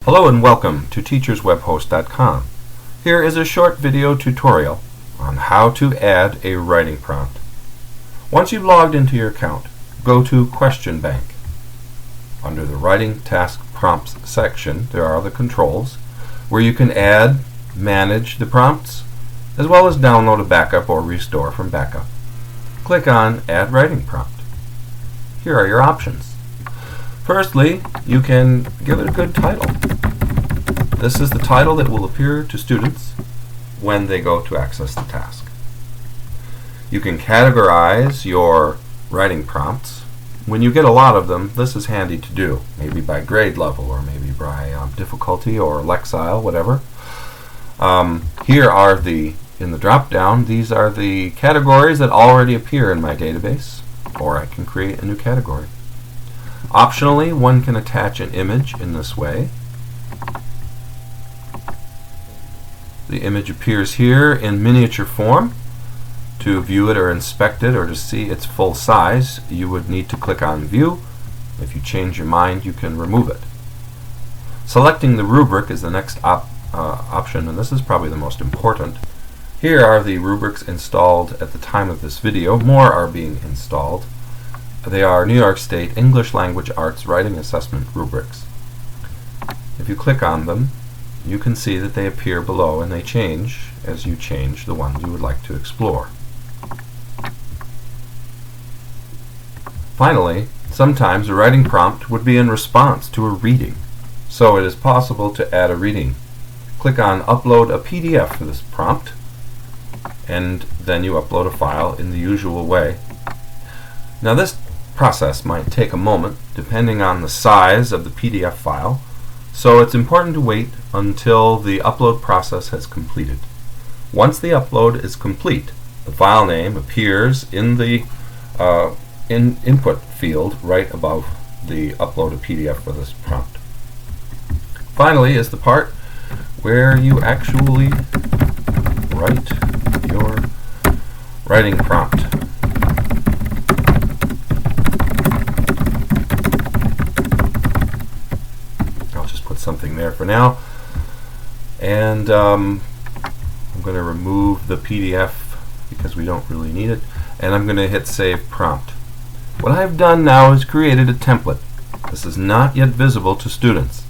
Hello and welcome to teacherswebhost.com. Here is a short video tutorial on how to add a writing prompt. Once you've logged into your account, go to Question Bank. Under the Writing Task Prompts section, there are the controls where you can add, manage the prompts, as well as download a backup or restore from backup. Click on Add Writing Prompt. Here are your options. Firstly, you can give it a good title. This is the title that will appear to students when they go to access the task. You can categorize your writing prompts. When you get a lot of them, this is handy to do, maybe by grade level or maybe by difficulty or Lexile, whatever. Here are in the drop down, these are the categories that already appear in my database, or I can create a new category. Optionally, one can attach an image in this way. The image appears here in miniature form. To view it or inspect it or to see its full size, you would need to click on View. If you change your mind, you can remove it. Selecting the rubric is the next option, and this is probably the most important. Here are the rubrics installed at the time of this video. More are being installed. They are New York State English Language Arts Writing Assessment rubrics. If you click on them, you can see that they appear below and they change as you change the ones you would like to explore. Finally, sometimes a writing prompt would be in response to a reading, so it is possible to add a reading. Click on Upload a PDF for this prompt, and then you upload a file in the usual way. Now this process might take a moment depending on the size of the PDF file, so it's important to wait until the upload process has completed. Once the upload is complete, the file name appears in the input field right above the Upload a PDF for this prompt. Finally is the part where you actually write your writing prompt. Something there for now, and I'm going to remove the PDF because we don't really need it, and I'm going to hit Save Prompt. What I've done now is created a template. This is not yet visible to students.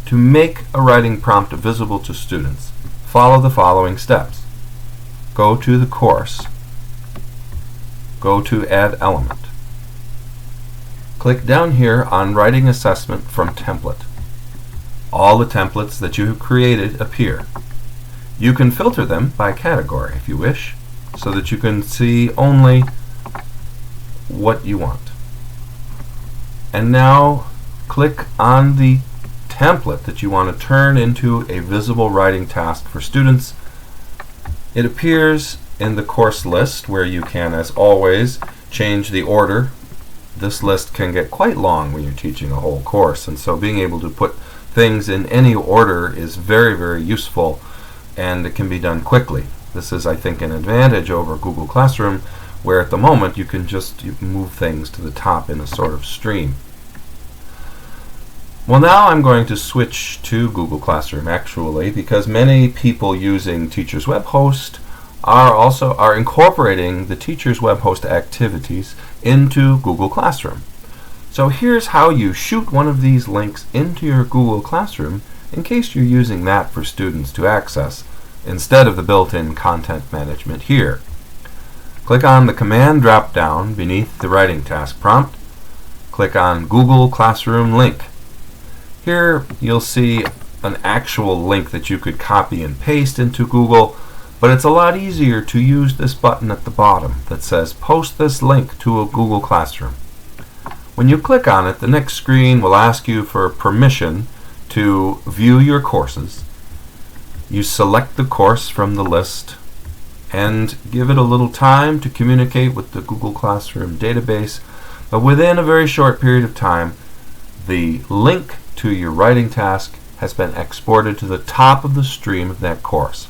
To make a writing prompt visible to students, follow the following steps. Go to the course, go to Add Element, click down here on Writing Assessment from Template. All the templates that you have created appear. You can filter them by category if you wish, so that you can see only what you want. And now click on the template that you want to turn into a visible writing task for students. It appears in the course list where you can, as always, change the order. This list can get quite long when you're teaching a whole course, and so being able to put things in any order is very, very useful, and it can be done quickly. This is, I think, an advantage over Google Classroom, where at the moment you can just move things to the top in a sort of stream. Well, now I'm going to switch to Google Classroom actually, because many people using Teachers Web Host are incorporating the Teachers Web Host activities into Google Classroom. So here's how you shoot one of these links into your Google Classroom in case you're using that for students to access instead of the built-in content management here. Click on the command drop-down beneath the writing task prompt. Click on Google Classroom link. Here you'll see an actual link that you could copy and paste into Google, but it's a lot easier to use this button at the bottom that says Post this link to a Google Classroom. When you click on it, the next screen will ask you for permission to view your courses. You select the course from the list and give it a little time to communicate with the Google Classroom database, but within a very short period of time, the link to your writing task has been exported to the top of the stream of that course.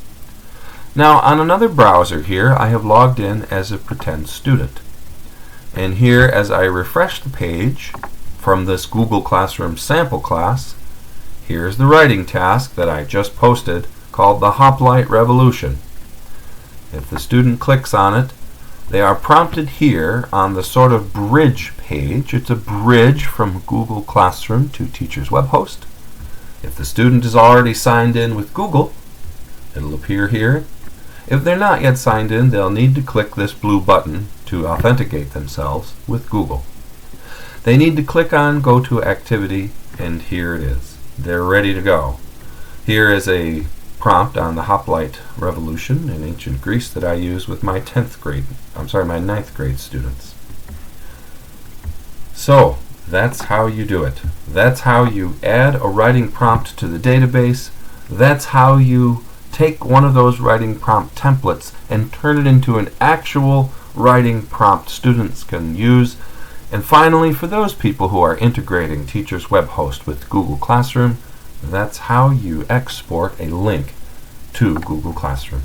Now, on another browser here, I have logged in as a pretend student. And here, as I refresh the page from this Google Classroom sample class, here's the writing task that I just posted called the Hoplite Revolution. If the student clicks on it, they are prompted here on the sort of bridge page. It's a bridge from Google Classroom to Teachers Web Host. If the student is already signed in with Google, it'll appear here. If they're not yet signed in, they'll need to click this blue button to authenticate themselves with Google. They need to click on Go to Activity, and here it is. They're ready to go. Here is a prompt on the Hoplite Revolution in ancient Greece that I use with my my 9th grade students. So that's how you do it. That's how you add a writing prompt to the database. That's how you take one of those writing prompt templates and turn it into an actual writing prompt students can use. And finally, for those people who are integrating Teachers Web Host with Google Classroom, that's how you export a link to Google Classroom.